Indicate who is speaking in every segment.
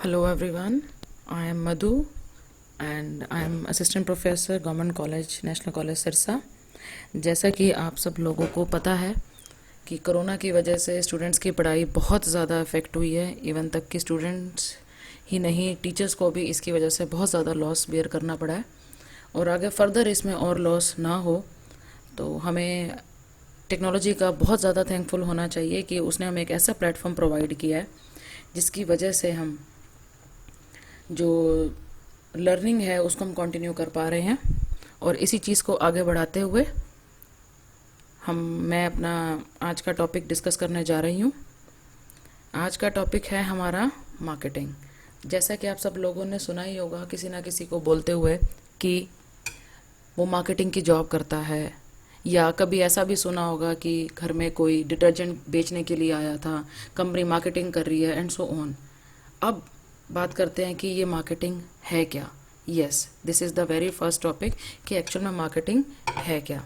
Speaker 1: Hello everyone, I am Madhu and I am Assistant Professor Government College National College Sirsa. जैसा कि आप सब लोगों को पता है कि कोरोना की वजह से स्टूडेंट्स की पढ़ाई बहुत ज़्यादा अफेक्ट हुई है। इवन तक कि स्टूडेंट्स ही नहीं, टीचर्स को भी इसकी वजह से बहुत ज़्यादा लॉस बेयर करना पड़ा है और आगे फर्दर इसमें और लॉस ना हो तो हमें टेक्नोलॉजी का बहुत ज़्यादा थैंकफुल होना चाहिए कि उसने हमें एक ऐसा प्लेटफॉर्म प्रोवाइड किया है जिसकी वजह से हम जो लर्निंग है उसको हम कंटिन्यू कर पा रहे हैं। और इसी चीज़ को आगे बढ़ाते हुए मैं अपना आज का टॉपिक डिस्कस करने जा रही हूँ। आज का टॉपिक है हमारा मार्केटिंग। जैसा कि आप सब लोगों ने सुना ही होगा किसी ना किसी को बोलते हुए कि वो मार्केटिंग की जॉब करता है, या कभी ऐसा भी सुना होगा कि घर में कोई डिटर्जेंट बेचने के लिए आया था, कंपनी मार्केटिंग कर रही है एंड सो ऑन। अब बात करते हैं कि ये मार्केटिंग है क्या। Yes, this is the very first topic कि एक्चुअल में मार्केटिंग है क्या।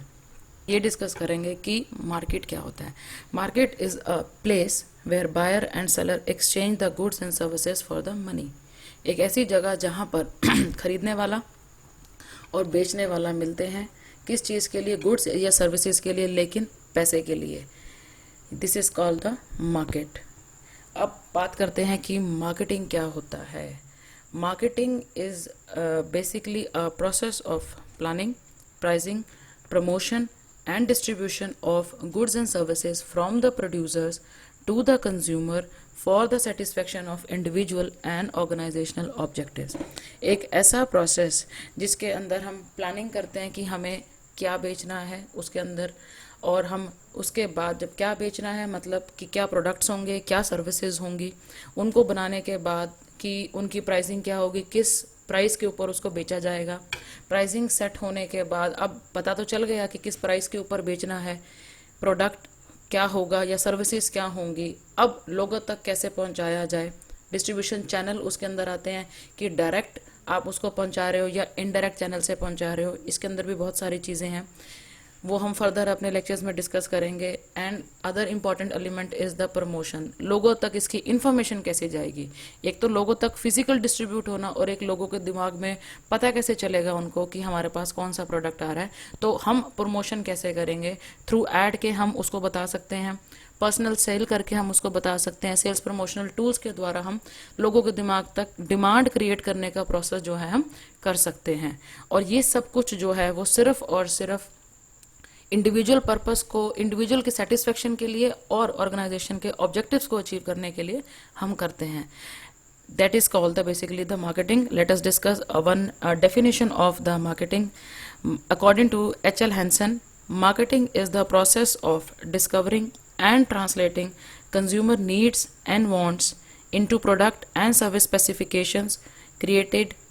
Speaker 1: ये डिस्कस करेंगे कि मार्केट क्या होता है। Market is a place where buyer and seller exchange the goods and services for the money. एक ऐसी जगह जहाँ पर खरीदने वाला और बेचने वाला मिलते हैं। किस चीज़ के लिए? गुड्स या सर्विसेज के लिए, लेकिन पैसे के लिए। This is called the market. अब बात करते हैं कि मार्केटिंग क्या होता है। Marketing is basically a process of planning, pricing, promotion and distribution of goods and services from the producers to the consumer for the satisfaction of individual and organisational objectives. एक ऐसा प्रोसेस जिसके अंदर हम planning करते हैं कि हमें क्या बेचना है उसके अंदर, और हम उसके बाद जब क्या बेचना है मतलब कि क्या प्रोडक्ट्स होंगे, क्या सर्विसेज होंगी, उनको बनाने के बाद कि उनकी प्राइसिंग क्या होगी, किस प्राइस के ऊपर उसको बेचा जाएगा। प्राइसिंग सेट होने के बाद अब पता तो चल गया कि किस प्राइस के ऊपर बेचना है, प्रोडक्ट क्या होगा या सर्विसेज क्या होंगी। अब लोगों तक कैसे पहुंचाया जाए, डिस्ट्रीब्यूशन चैनल उसके अंदर आते हैं कि डायरेक्ट आप उसको पहुंचा रहे हो या इनडायरेक्ट चैनल से पहुंचा रहे हो। इसके अंदर भी बहुत सारी चीज़ें हैं, वो हम फर्दर अपने लेक्चर्स में डिस्कस करेंगे। And other important element is the promotion. लोगों तक इसकी इन्फॉर्मेशन कैसे जाएगी? एक तो लोगों तक फिजिकल डिस्ट्रीब्यूट होना, और एक लोगों के दिमाग में पता कैसे चलेगा उनको कि हमारे पास कौन सा प्रोडक्ट आ रहा है। तो हम प्रमोशन कैसे करेंगे? थ्रू ऐड के हम उसको बता सकते हैं, पर्सनल सेल करके हम उसको बता सकते हैं, सेल्स प्रमोशनल टूल्स के द्वारा हम लोगों के दिमाग तक डिमांड क्रिएट करने का प्रोसेस जो है हम कर सकते हैं। और ये सब कुछ जो है वो सिर्फ और सिर्फ इंडिविजुअल पर्पस को, इंडिविजुअल के सेटिस्फेक्शन के लिए और ऑर्गेनाइजेशन के ऑब्जेक्टिव्स को अचीव करने के लिए हम करते हैं। That is called the basically the marketing. Let us discuss one definition of the marketing. According to H.L. Hansen, marketing is the process of discovering and translating consumer needs and wants into product and service specifications,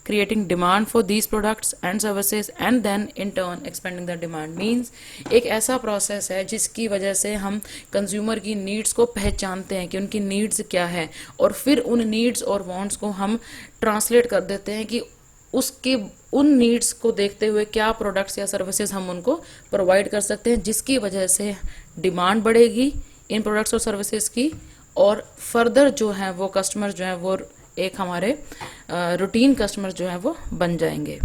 Speaker 1: creating demand for these products and services, and then in turn expanding the demand। means एक ऐसा process है जिसकी वजह से हम consumer की needs को पहचानते हैं कि उनकी नीड्स क्या है, और फिर उन नीड्स और वांट्स को हम ट्रांसलेट कर देते हैं कि उसके उन नीड्स को देखते हुए क्या प्रोडक्ट्स या सर्विसेज हम उनको प्रोवाइड कर सकते हैं, जिसकी वजह से डिमांड बढ़ेगी इन प्रोडक्ट्स और सर्विसेज की, और फर्दर जो है वो कस्टमर जो है वो एक हमारे रूटीन कस्टमर जो है वो बन जाएंगे।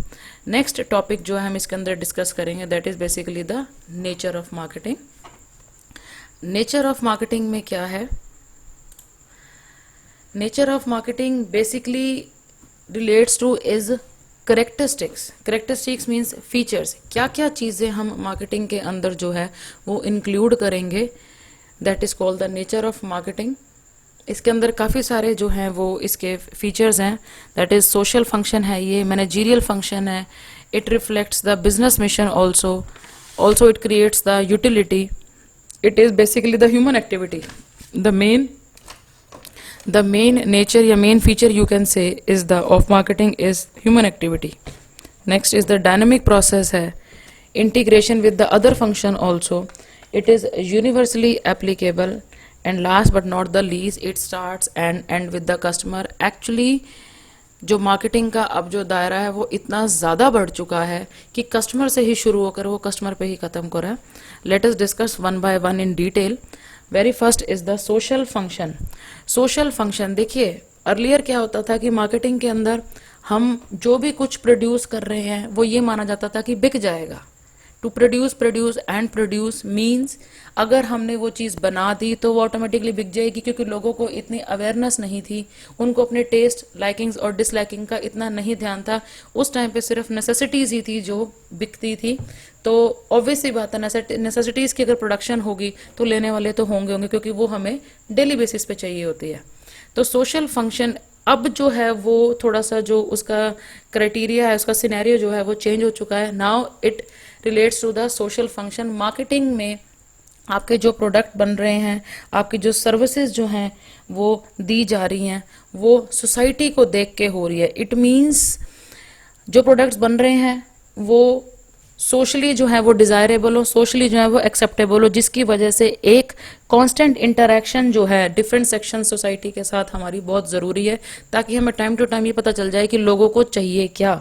Speaker 1: नेक्स्ट टॉपिक जो है हम इसके अंदर डिस्कस करेंगे that is basically the nature of marketing. Nature of marketing में क्या है? Nature of marketing basically relates two is characteristics. Characteristics means features. क्या क्या चीज़ें हम मार्केटिंग के अंदर जो है वो इंक्लूड करेंगे, that is called the nature of marketing. इसके अंदर काफ़ी सारे जो हैं वो इसके फीचर्स हैं। दैट इज सोशल फंक्शन है, ये मैनेजरियल फंक्शन है, it reflects the business mission also it creates the utility, it is basically the human activity. The main nature या main feature you can say is the of marketing is human activity. Next is the dynamic process है, integration with the other function also. It is universally applicable, and last but not the least it starts and end with the customer. Actually जो marketing का अब जो दायरा है वो इतना ज़्यादा बढ़ चुका है कि कस्टमर से ही शुरू होकर वो कस्टमर पे ही ख़त्म कर रहा है। Late us discuss one by one in detail. Very first is the social function. Social function देखिए, अर्लियर क्या होता था कि मार्केटिंग के अंदर हम जो भी कुछ प्रोड्यूस कर रहे हैं वो ये माना जाता था कि बिक जाएगा। To produce and produce means अगर हमने वो चीज़ बना दी तो वो ऑटोमेटिकली बिक जाएगी, क्योंकि लोगों को इतनी अवेयरनेस नहीं थी, उनको अपने टेस्ट लाइकिंग्स और डिसलाइकिंग का इतना नहीं ध्यान था। उस टाइम पे सिर्फ नेसेसिटीज़ ही थी जो बिकती थी। तो ऑब्वियस सी बात है, नेसेसिटीज़ की अगर प्रोडक्शन होगी तो लेने वाले तो होंगे, क्योंकि वो हमें डेली बेसिस पे चाहिए होती है। तो सोशल फंक्शन अब जो है वो थोड़ा सा जो उसका क्राइटेरिया है, उसका सिनेरियो जो है वो चेंज हो चुका है। Now it relates to the social function. Marketing में आपके जो प्रोडक्ट बन रहे हैं, आपकी जो सर्विसेज जो हैं वो दी जा रही हैं, वो सोसाइटी को देख के हो रही है। इट मीन्स जो प्रोडक्ट्स बन रहे हैं वो सोशली जो है वो डिज़ायरेबल हो, सोशली जो है वो एक्सेप्टेबल हो, जिसकी वजह से एक कांस्टेंट इंटरेक्शन जो है डिफरेंट सेक्शन सोसाइटी के साथ हमारी बहुत ज़रूरी है, ताकि हमें टाइम टू टाइम ये पता चल जाए कि लोगों को चाहिए क्या,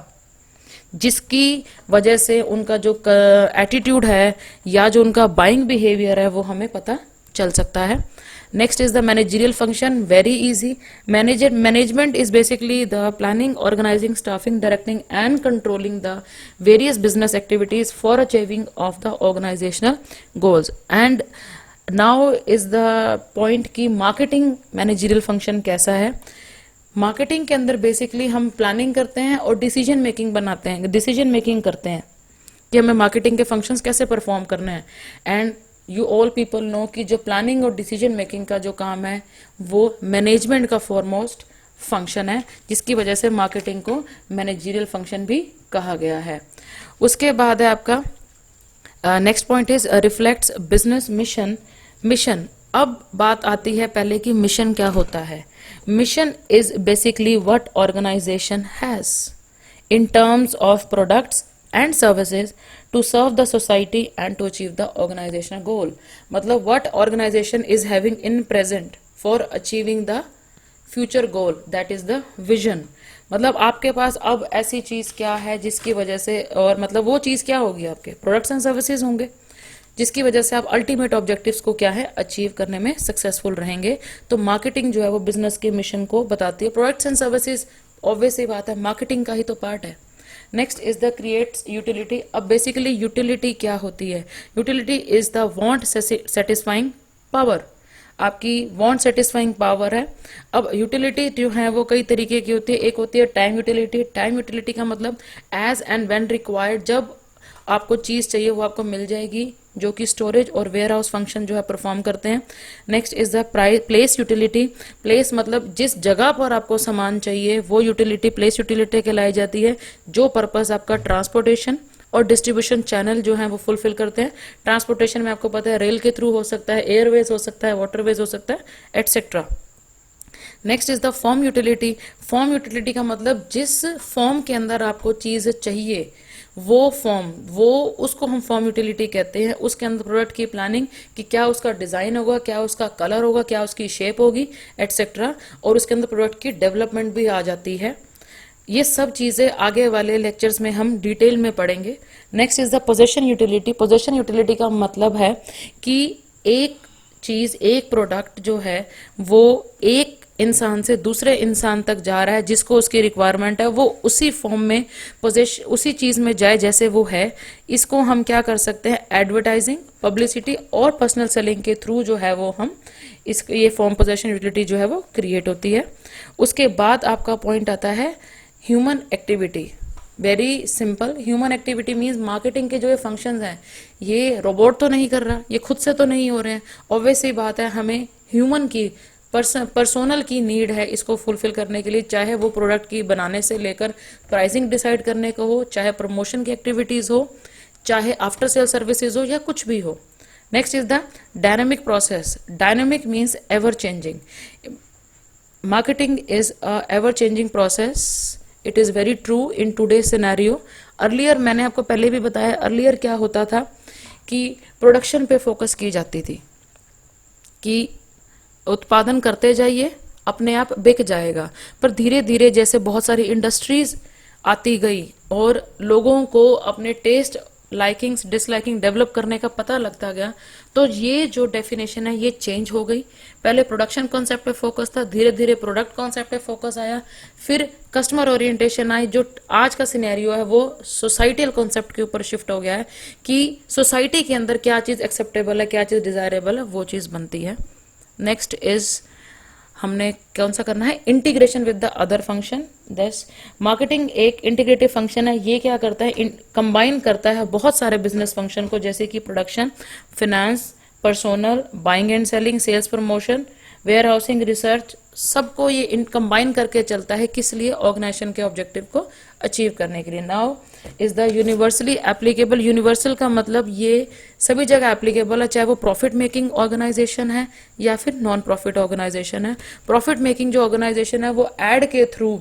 Speaker 1: जिसकी वजह से उनका जो एटीट्यूड है या जो उनका बाइंग बिहेवियर है वो हमें पता चल सकता है। Next is the managerial function, very easy. Management is basically the planning, organising, staffing, directing and controlling the various business activities for achieving of the organisational goals. And now is the point कि marketing managerial function कैसा है। Marketing के अंदर basically हम planning करते हैं और decision making बनाते हैं, डिसीजन मेकिंग करते हैं कि हमें मार्केटिंग के फंक्शंस कैसे परफॉर्म करने हैं। And you all people know कि जो प्लानिंग और डिसीजन मेकिंग का जो काम है वो मैनेजमेंट का फॉरमोस्ट फंक्शन है, जिसकी वजह से मार्केटिंग को मैनेजरियल फंक्शन भी कहा गया है। उसके बाद है आपका next point is reflects business mission. Mission, अब बात आती है पहले कि मिशन क्या होता है। Mission is basically what organization has in terms of products and services to serve the society and to achieve the organizational goal. मतलब what organization is having in present for achieving the future goal, that is the vision. मतलब आपके पास अब ऐसी चीज क्या है जिसकी वजह से, और मतलब वो चीज क्या होगी, आपके प्रोडक्ट्स एंड सर्विसेज होंगे जिसकी वजह से आप अल्टीमेट ऑब्जेक्टिव्स को क्या है अचीव करने में सक्सेसफुल रहेंगे। तो मार्केटिंग जो है वो बिजनेस के मिशन को बताती है। प्रोडक्ट्स एंड सर्विसेज ऑब्वियस ही बात है मार्केटिंग का ही तो पार्ट है। Next is the creates utility. अब बेसिकली यूटिलिटी क्या होती है? Utility is the want satisfying power. आपकी वांट सेटिस्फाइंग पावर है। अब यूटिलिटी जो है वो कई तरीके की होती है। एक होती है टाइम यूटिलिटी। टाइम यूटिलिटी का मतलब एज एंड व्हेन रिक्वायर्ड, जब आपको चीज चाहिए वो आपको मिल जाएगी, जो कि स्टोरेज और वेयर हाउस फंक्शन जो है परफॉर्म करते हैं। Next is the place utility. Place मतलब जिस जगह पर आपको सामान चाहिए वो यूटिलिटी प्लेस यूटिलिटी कहलाई जाती है, जो पर्पस आपका ट्रांसपोर्टेशन और डिस्ट्रीब्यूशन चैनल जो है वो फुलफिल करते हैं। ट्रांसपोर्टेशन में आपको पता है रेल के थ्रू हो सकता है, एयरवेज हो सकता है, वाटरवेज हो सकता है, etcetera. Next is the form utility. Form utility का मतलब जिस फॉर्म के अंदर आपको चीज चाहिए वो फॉर्म, वो उसको हम फॉर्म यूटिलिटी कहते हैं। उसके अंदर प्रोडक्ट की प्लानिंग कि क्या उसका डिजाइन होगा, क्या उसका कलर होगा, क्या उसकी शेप होगी, एटसेट्रा। और उसके अंदर प्रोडक्ट की डेवलपमेंट भी आ जाती है। ये सब चीजें आगे वाले लेक्चर्स में हम डिटेल में पढ़ेंगे। Next is the possession utility. Possession utility का मतलब है कि एक चीज, एक प्रोडक्ट जो है वो एक इंसान से दूसरे इंसान तक जा रहा है, जिसको उसकी रिक्वायरमेंट है वो उसी फॉर्म में उसी चीज में जाए जैसे वो है। इसको हम क्या कर सकते हैं, एडवर्टाइजिंग, पब्लिसिटी और पर्सनल सेलिंग के थ्रू जो है वो हम ये फॉर्म पोजेशन यूटिलिटी जो है वो क्रिएट होती है। उसके बाद आपका पॉइंट आता है human activity. Very simple, human activity means marketing के जो ये फंक्शंस हैं ये रोबोट तो नहीं कर रहा, ये खुद से तो नहीं हो रहे हैं। ऑब्वियस सी बात है हमें ह्यूमन की पर्सोनल की नीड है इसको फुलफिल करने के लिए, चाहे वो प्रोडक्ट की बनाने से लेकर प्राइसिंग डिसाइड करने का हो, चाहे प्रमोशन की एक्टिविटीज हो, चाहे आफ्टर सेल सर्विसेज हो, या कुछ भी हो। Next is the dynamic process. Dynamic means ever changing. Marketing is a ever changing process. It is very true in today scenario. Earlier मैंने आपको पहले भी बताया, अर्लियर क्या होता था कि प्रोडक्शन पे फोकस की जाती थी कि उत्पादन करते जाइए, अपने आप बिक जाएगा। पर धीरे धीरे जैसे बहुत सारी इंडस्ट्रीज आती गई और लोगों को अपने टेस्ट लाइकिंग्स डिसलाइकिंग डेवलप करने का पता लगता गया, तो ये जो डेफिनेशन है ये चेंज हो गई। पहले प्रोडक्शन कॉन्सेप्ट पे फोकस था, धीरे धीरे प्रोडक्ट कॉन्सेप्ट पे फोकस आया, फिर कस्टमर ओरिएंटेशन आई। जो आज का सिनेरियो है वो सोसाइटल कॉन्सेप्ट के ऊपर शिफ्ट हो गया है कि सोसाइटी के अंदर क्या चीज़ एक्सेप्टेबल है, क्या चीज़ डिजायरेबल है, वो चीज़ बनती है। नेक्स्ट इज हमने कौन सा करना है, integration with the other function. दस मार्केटिंग एक इंटीग्रेटिव फंक्शन है। ये क्या करता है, कंबाइन करता है बहुत सारे बिजनेस फंक्शन को, जैसे कि production, finance, personal, buying and selling, sales promotion, warehousing, research, सबको ये कंबाइन करके चलता है। किस लिए, ऑर्गेनाइजेशन के ऑब्जेक्टिव को अचीव करने के लिए। Now is the universally applicable. Universal का मतलब ये सभी जगह एप्लीकेबल है, चाहे वो प्रॉफिट मेकिंग ऑर्गेनाइजेशन है या फिर नॉन प्रॉफिट ऑर्गेनाइजेशन है। प्रॉफिट मेकिंग जो ऑर्गेनाइजेशन है वो एड के थ्रू,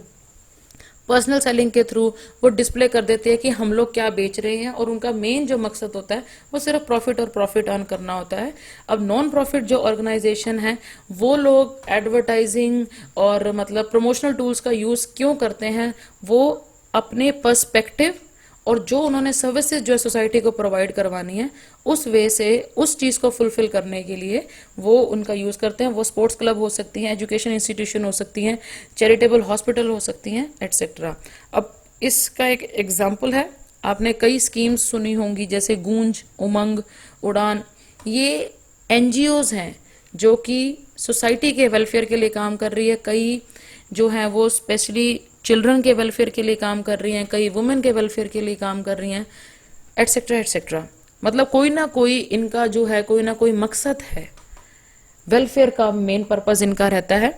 Speaker 1: पर्सनल सेलिंग के थ्रू वो डिस्प्ले कर देते हैं कि हम लोग क्या बेच रहे हैं, और उनका मेन जो मकसद होता है वो सिर्फ प्रॉफिट और प्रॉफिट अर्न करना होता है। अब नॉन प्रॉफिट जो ऑर्गेनाइजेशन है वो लोग एडवर्टाइजिंग और मतलब प्रमोशनल टूल्स का यूज क्यों करते हैं, वो अपने पर्सपेक्टिव और जो उन्होंने सर्विसेज जो है सोसाइटी को प्रोवाइड करवानी है उस वे से उस चीज़ को फुलफिल करने के लिए वो उनका यूज़ करते हैं। वो स्पोर्ट्स क्लब हो सकती हैं, एजुकेशन इंस्टीट्यूशन हो सकती हैं, चैरिटेबल हॉस्पिटल हो सकती हैं, एटसेट्रा। अब इसका एक एग्जाम्पल है, आपने कई स्कीम्स सुनी होंगी जैसे गूंज, उमंग, उड़ान। ये एनजीओज हैं जो कि सोसाइटी के वेलफेयर के लिए काम कर रही है। कई जो हैं वो स्पेशली चिल्ड्रन के वेलफेयर के लिए काम कर रही हैं, कई वुमेन के वेलफेयर के लिए काम कर रही हैं, एटसेट्रा एटसेट्रा। मतलब कोई ना कोई इनका जो है कोई ना कोई मकसद है, वेलफेयर का मेन पर्पस इनका रहता है।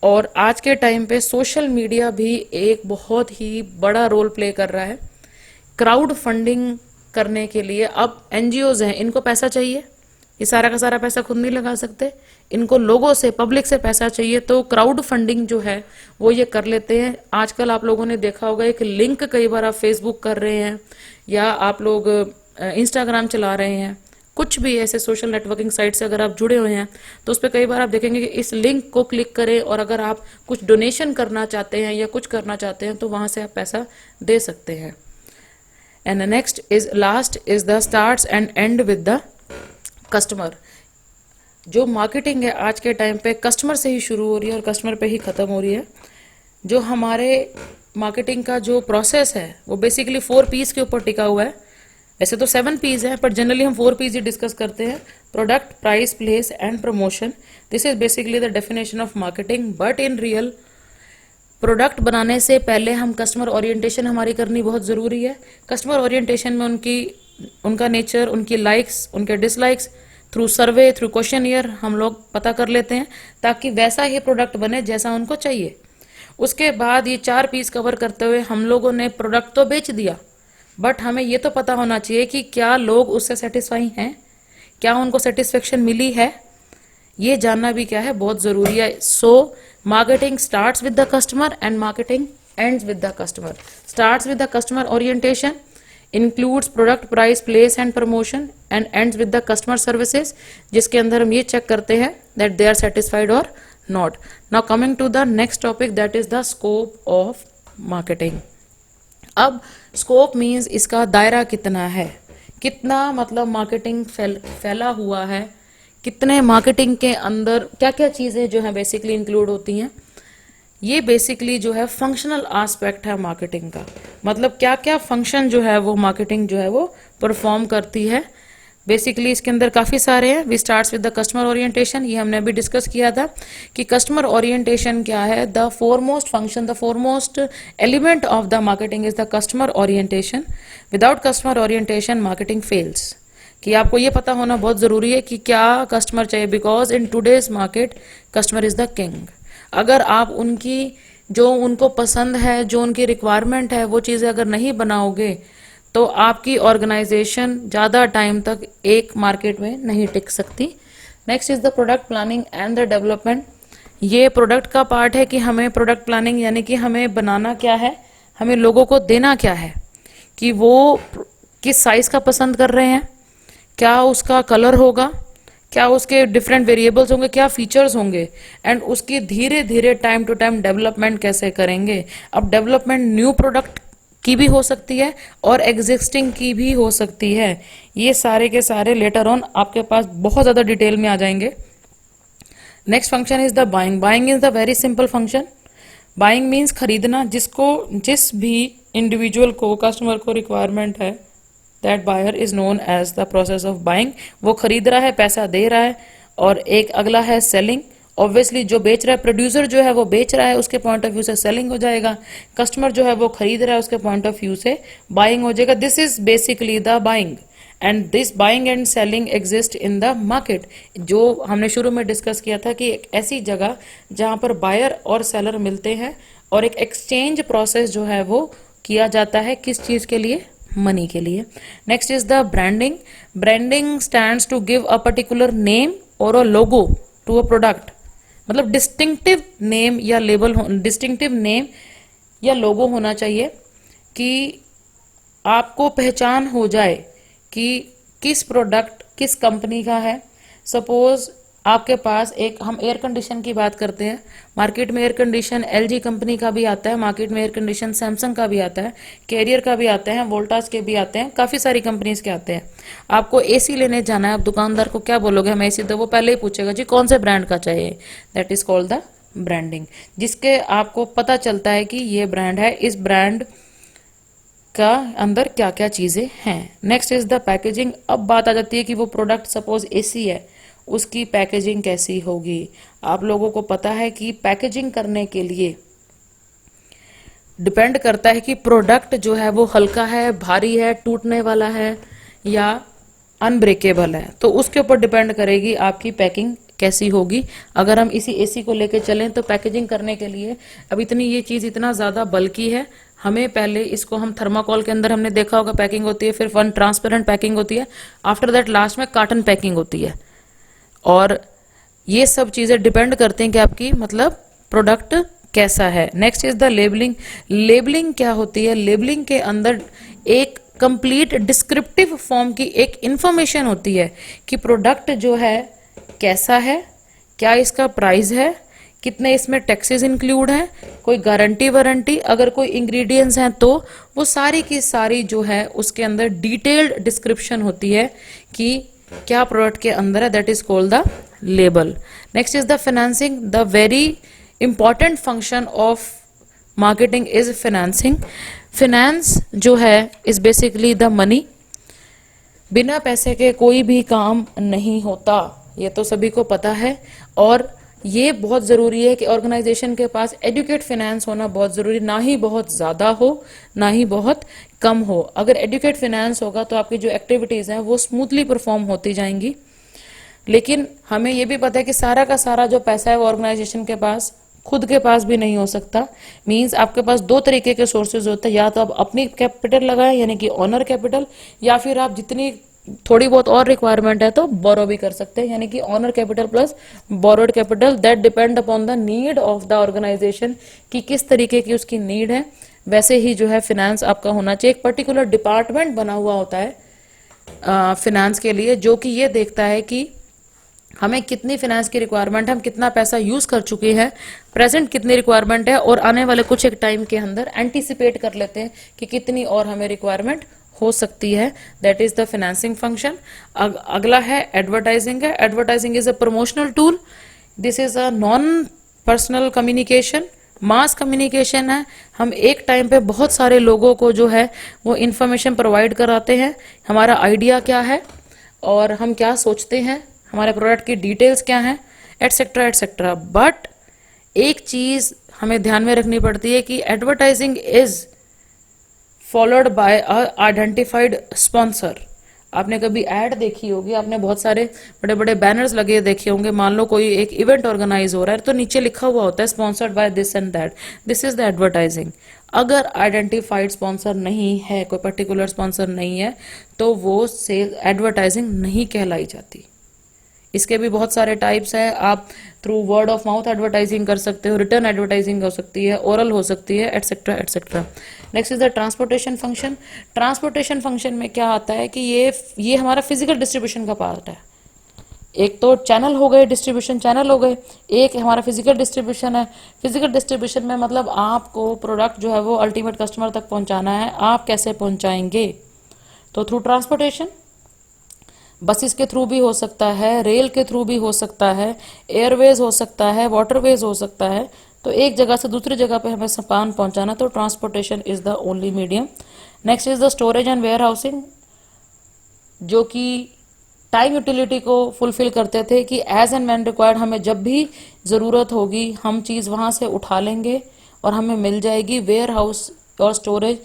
Speaker 1: और आज के टाइम पे सोशल मीडिया भी एक बहुत ही बड़ा रोल प्ले कर रहा है क्राउड फंडिंग करने के लिए। अब एनजीओज हैं, इनको पैसा चाहिए, ये सारा का सारा पैसा खुद नहीं लगा सकते, इनको लोगों से, पब्लिक से पैसा चाहिए, तो क्राउड फंडिंग जो है वो ये कर लेते हैं। आजकल आप लोगों ने देखा होगा एक लिंक, कई बार आप फेसबुक कर रहे हैं या आप लोग इंस्टाग्राम चला रहे हैं, कुछ भी ऐसे सोशल नेटवर्किंग साइट से अगर आप जुड़े हुए हैं तो उस पर कई बार आप देखेंगे कि इस लिंक को क्लिक करें और अगर आप कुछ डोनेशन करना चाहते हैं या कुछ करना चाहते हैं तो वहां से आप पैसा दे सकते हैं। And next is last is the starts and and with the customer. जो मार्केटिंग है आज के टाइम पे कस्टमर से ही शुरू हो रही है और कस्टमर पे ही खत्म हो रही है। जो हमारे मार्केटिंग का जो प्रोसेस है वो बेसिकली 4 P's के ऊपर टिका हुआ है। वैसे तो 7 P's है पर जनरली हम 4 P's ही डिस्कस करते हैं, product, price, place and promotion. This is basically the definition of marketing. But in real product बनाने से पहले हम कस्टमर ओरिएंटेशन हमारी करनी बहुत ज़रूरी है। कस्टमर ओरिएंटेशन में उनका नेचर, उनकी लाइक्स, उनके डिसलाइक्स थ्रू सर्वे, थ्रू क्वेश्चनियर हम लोग पता कर लेते हैं ताकि वैसा ही प्रोडक्ट बने जैसा उनको चाहिए। उसके बाद ये 4 P's कवर करते हुए हम लोगों ने प्रोडक्ट तो बेच दिया, बट हमें ये तो पता होना चाहिए कि क्या लोग उससे सेटिस्फाई हैं, क्या उनको सेटिस्फेक्शन मिली है, ये जानना भी क्या है बहुत ज़रूरी है। So marketing starts with the customer and marketing ends with the customer. Starts with the customer orientation, includes product, price, place and promotion and ends with the customer services, जिसके अंदर हम ये चेक करते हैं that they are satisfied or not. Now coming to the next topic, that is the scope of marketing. अब scope means इसका दायरा कितना है, कितना मतलब मार्केटिंग फैला हुआ है, कितने मार्केटिंग के अंदर क्या क्या चीज़ें जो है बेसिकली इंक्लूड होती हैं। ये बेसिकली जो है फंक्शनल एस्पेक्ट है मार्केटिंग का, मतलब क्या क्या फंक्शन जो है वो मार्केटिंग जो है वो परफॉर्म करती है। बेसिकली इसके अंदर काफ़ी सारे हैं। We starts with the customer orientation, ये हमने अभी डिस्कस किया था कि कस्टमर ओरिएंटेशन क्या है। The foremost function, the foremost element of the marketing is the customer orientation. Without customer orientation marketing fails. कि आपको ये पता होना बहुत ज़रूरी है कि क्या कस्टमर चाहिए, because in today's market customer is the king. अगर आप उनकी जो उनको पसंद है, जो उनकी रिक्वायरमेंट है, वो चीज़ें अगर नहीं बनाओगे तो आपकी ऑर्गेनाइजेशन ज़्यादा टाइम तक एक मार्केट में नहीं टिक सकती। Next is the product planning and the development. ये प्रोडक्ट का पार्ट है कि हमें प्रोडक्ट प्लानिंग यानी कि हमें बनाना क्या है, हमें लोगों को देना क्या है, कि वो किस साइज का पसंद कर रहे हैं, क्या उसका कलर होगा, क्या उसके डिफरेंट वेरिएबल्स होंगे, क्या फीचर्स होंगे, एंड उसकी धीरे धीरे टाइम टू टाइम डेवलपमेंट कैसे करेंगे। अब डेवलपमेंट न्यू प्रोडक्ट की भी हो सकती है और एग्जिस्टिंग की भी हो सकती है। ये सारे के सारे लेटर ऑन आपके पास बहुत ज़्यादा डिटेल में आ जाएंगे। Next function is the buying. Buying is the very simple function. Buying means खरीदना, जिस भी इंडिविजुअल को, कस्टमर को रिक्वायरमेंट है, that buyer is known as the process of buying. वो खरीद रहा है, पैसा दे रहा है। और एक अगला है सेलिंग। ऑब्वियसली जो बेच रहा है, प्रोड्यूसर जो है वो बेच रहा है, उसके पॉइंट ऑफ व्यू से सेलिंग हो जाएगा। कस्टमर जो है वो खरीद रहा है, उसके पॉइंट ऑफ व्यू से बाइंग हो जाएगा। This is basically the buying and this buying and selling exist in the market. जो हमने शुरू में डिस्कस किया था कि एक ऐसी जगह जहां पर बायर और सेलर मिलते हैं और एक एक्सचेंज प्रोसेस जो है वो किया जाता है, किस चीज के लिए? मनी के लिए। Next is the branding. Branding stands to give a particular name और a logo to a product. मतलब डिस्टिंक्टिव नेम या लेबल, डिस्टिंक्टिव नेम या लोगो होना चाहिए कि आपको पहचान हो जाए कि किस प्रोडक्ट किस कंपनी का है। सपोज आपके पास एक, हम एयर कंडीशन की बात करते हैं, मार्केट में एयर कंडीशन एलजी कंपनी का भी आता है, मार्केट में एयर कंडीशन सैमसंग का भी आता है, कैरियर का भी आता है, वोल्टास के भी आते हैं, काफी सारी कंपनीज के आते हैं। आपको एसी लेने जाना है, आप दुकानदार को क्या बोलोगे? हमें एसी दो। वो पहले ही पूछेगा जी कौन से ब्रांड का चाहिए। That is called the branding, जिसके आपको पता चलता है कि ये ब्रांड है, इस ब्रांड का अंदर क्या क्या चीजें हैं। Next is the packaging. अब बात आ जाती है कि वो प्रोडक्ट, सपोज एसी है, उसकी पैकेजिंग कैसी होगी। आप लोगों को पता है कि पैकेजिंग करने के लिए डिपेंड करता है कि प्रोडक्ट जो है वो हल्का है, भारी है, टूटने वाला है या अनब्रेकेबल है, तो उसके ऊपर डिपेंड करेगी आपकी पैकिंग कैसी होगी। अगर हम इसी एसी को लेके चलें तो पैकेजिंग करने के लिए, अब इतनी ये चीज इतना ज्यादा बल्कि है, हमें पहले इसको हम थर्माकोल के अंदर हमने देखा होगा पैकिंग होती है, फिर वन ट्रांसपेरेंट पैकिंग होती है, आफ्टर दैट लास्ट में कार्टन पैकिंग होती है। और ये सब चीजें डिपेंड करती हैं कि आपकी मतलब प्रोडक्ट कैसा है। Next is the labelling. Labelling क्या होती है? लेबलिंग के अंदर एक कंप्लीट डिस्क्रिप्टिव फॉर्म की एक इंफॉर्मेशन होती है कि प्रोडक्ट जो है कैसा है, क्या इसका प्राइस है, कितने इसमें टैक्सेस इंक्लूड हैं, कोई गारंटी वारंटी, अगर कोई इंग्रेडिएंट्स हैं तो वो सारी की सारी जो है उसके अंदर डिटेल्ड डिस्क्रिप्शन होती है कि क्या प्रोडक्ट के अंदर है। That is called the label. Next is the financing. The very important function of marketing is financing. Finance जो है इज बेसिकली द मनी। बिना पैसे के कोई भी काम नहीं होता, ये तो सभी को पता है। और ये बहुत ज़रूरी है कि ऑर्गेनाइजेशन के पास एडुकेट फाइनेंस होना बहुत ज़रूरी, ना ही बहुत ज़्यादा हो ना ही बहुत कम हो। अगर एडुकेट फाइनेंस होगा तो आपकी जो एक्टिविटीज़ हैं वो स्मूथली परफॉर्म होती जाएंगी। लेकिन हमें ये भी पता है कि सारा का सारा जो पैसा है वो ऑर्गेनाइजेशन के पास खुद के पास भी नहीं हो सकता। मींस आपके पास दो तरीके के सोर्सेज होते हैं, या तो आप अपनी कैपिटल लगाएं यानी कि ओनर कैपिटल, या फिर आप जितनी थोड़ी बहुत और रिक्वायरमेंट है तो बोरो भी कर सकते हैं, यानी कि owner capital plus borrowed capital. That depend upon the need of the organisation कि किस तरीके की उसकी नीड है, वैसे ही जो है फिनेंस आपका होना चाहिए। एक पर्टिकुलर डिपार्टमेंट बना हुआ होता है फिनेंस के लिए, जो कि ये देखता है कि हमें कितनी फाइनेंस की रिक्वायरमेंट है, हम कितना पैसा यूज कर चुके हैं, प्रेजेंट कितनी रिक्वायरमेंट है, और आने वाले कुछ एक टाइम के अंदर एंटीसिपेट कर लेते हैं कि कितनी और हमें रिक्वायरमेंट हो सकती है। That is the financing function. अगला है एडवर्टाइजिंग है। Advertising is a promotional tool. This is a non personal communication, mass communication है। हम एक टाइम पे बहुत सारे लोगों को जो है वो इंफॉर्मेशन प्रोवाइड कराते हैं, हमारा आइडिया क्या है और हम क्या सोचते हैं, हमारे प्रोडक्ट की डिटेल्स क्या हैं, एटसेट्रा एटसेट्रा। बट एक चीज हमें ध्यान में रखनी पड़ती है कि advertising is followed by a identified sponsor. आपने कभी ऐड देखी होगी, आपने बहुत सारे बड़े बड़े बैनर्स लगे देखे होंगे। मान लो कोई एक इवेंट ऑर्गेनाइज हो रहा है तो नीचे लिखा हुआ होता है sponsored by this and that. This is the advertising. अगर आइडेंटिफाइड स्पॉन्सर नहीं है, कोई पर्टिकुलर स्पॉन्सर नहीं है, तो वो सेल एडवर्टाइजिंग नहीं कहलाई जाती। इसके भी बहुत सारे टाइप्स हैं। आप through word of mouth advertising कर सकते हो, रिटर्न एडवर्टाइजिंग हो सकती है, ओरल हो सकती है, etcetera etcetera. Next is the transportation function. Transportation function में क्या आता है कि ये हमारा फिजिकल डिस्ट्रीब्यूशन का पार्ट है। एक तो चैनल हो गए, डिस्ट्रीब्यूशन चैनल हो गए, एक हमारा फिजिकल डिस्ट्रीब्यूशन है। फिजिकल डिस्ट्रीब्यूशन में मतलब आपको प्रोडक्ट जो है वो अल्टीमेट कस्टमर तक पहुंचाना है। आप कैसे पहुंचाएंगे? तो थ्रू ट्रांसपोर्टेशन, बसेस के थ्रू भी हो सकता है, रेल के थ्रू भी हो सकता है, एयरवेज हो सकता है, वाटरवेज हो सकता है। तो एक जगह से दूसरी जगह पे हमें सामान पहुंचाना, तो transportation is the only medium. Next is the storage and warehousing, जो कि टाइम यूटिलिटी को फुलफिल करते थे कि एज एंड व्हेन रिक्वायर्ड, हमें जब भी ज़रूरत होगी हम चीज़ वहाँ से उठा लेंगे और हमें मिल जाएगी। वेयर हाउस और स्टोरेज,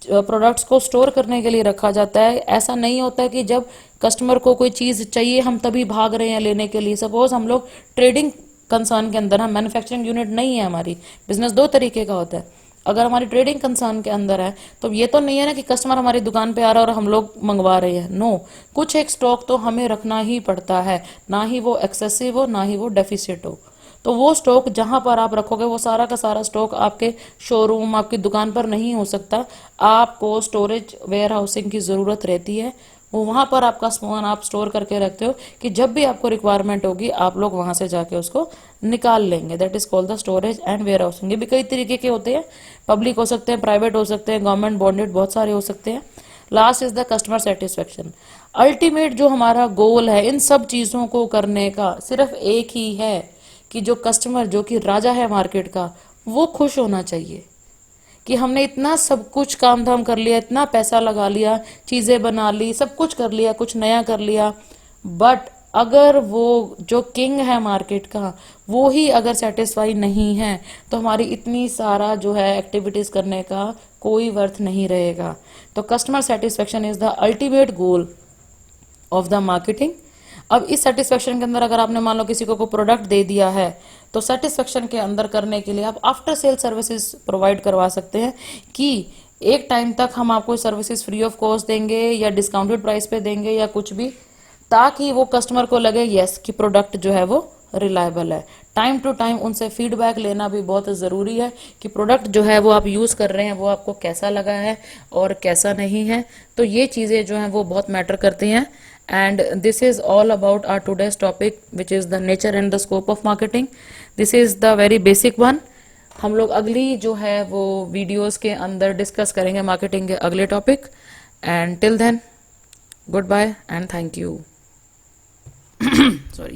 Speaker 1: प्रोडक्ट्स को स्टोर करने के लिए रखा जाता है। ऐसा नहीं होता है कि जब कस्टमर को कोई चीज़ चाहिए हम तभी भाग रहे हैं लेने के लिए। सपोज हम लोग ट्रेडिंग कंसर्न के अंदर, हम मैन्युफैक्चरिंग यूनिट नहीं है, हमारी बिजनेस दो तरीके का होता है। अगर हमारी ट्रेडिंग कंसर्न के अंदर है तो ये तो नहीं है ना कि कस्टमर हमारी दुकान पे आ रहा है और हम लोग मंगवा रहे हैं। नो, कुछ एक स्टॉक तो हमें रखना ही पड़ता है, ना ही वो एक्सेसिव हो ना ही वो डेफिसिट हो। तो वो स्टॉक जहां पर आप रखोगे वो सारा का सारा स्टॉक आपके शोरूम, आपकी दुकान पर नहीं हो सकता। आपको स्टोरेज वेयर हाउसिंग की ज़रूरत रहती है। वो वहां पर आपका सामान आप स्टोर करके रखते हो कि जब भी आपको रिक्वायरमेंट होगी आप लोग वहां से जाके उसको निकाल लेंगे। That is called the storage and warehousing. ये भी कई तरीके के होते हैं, पब्लिक हो सकते हैं, प्राइवेट हो सकते हैं, गवर्नमेंट बॉन्डेड, बहुत सारे हो सकते हैं। Last is the customer satisfaction. Ultimate जो हमारा गोल है इन सब चीजों को करने का सिर्फ एक ही है कि जो कस्टमर, जो कि राजा है मार्केट का, वो खुश होना चाहिए कि हमने इतना सब कुछ काम धाम कर लिया, इतना पैसा लगा लिया, चीजें बना ली, सब कुछ कर लिया, कुछ नया कर लिया, बट अगर वो जो किंग है मार्केट का वो ही अगर सेटिस्फाई नहीं है तो हमारी इतनी सारा जो है एक्टिविटीज करने का कोई वर्थ नहीं रहेगा। तो customer satisfaction is the ultimate goal of the marketing. अब इस सेटिस्फेक्शन के अंदर अगर आपने मान लो किसी को प्रोडक्ट दे दिया है तो सेटिस्फेक्शन के अंदर करने के लिए आप आफ्टर सेल सर्विसेज प्रोवाइड करवा सकते हैं कि एक टाइम तक हम आपको सर्विसेज फ्री ऑफ कॉस्ट देंगे या डिस्काउंटेड प्राइस पे देंगे या कुछ भी, ताकि वो कस्टमर को लगे यस कि प्रोडक्ट जो है वो रिलायबल है। टाइम टू टाइम उनसे फीडबैक लेना भी बहुत ज़रूरी है कि प्रोडक्ट जो है वो आप यूज़ कर रहे हैं वो आपको कैसा लगा है और कैसा नहीं है। तो ये चीज़ें जो हैं वो बहुत मैटर करती हैं। And this is all about our today's topic which is the nature and the scope of marketing. This is the very basic one. हम लोग अगली जो है वो वीडियोस के अंदर डिस्कस करेंगे मार्केटिंग के अगले topic. And till then, goodbye and thank you. Sorry.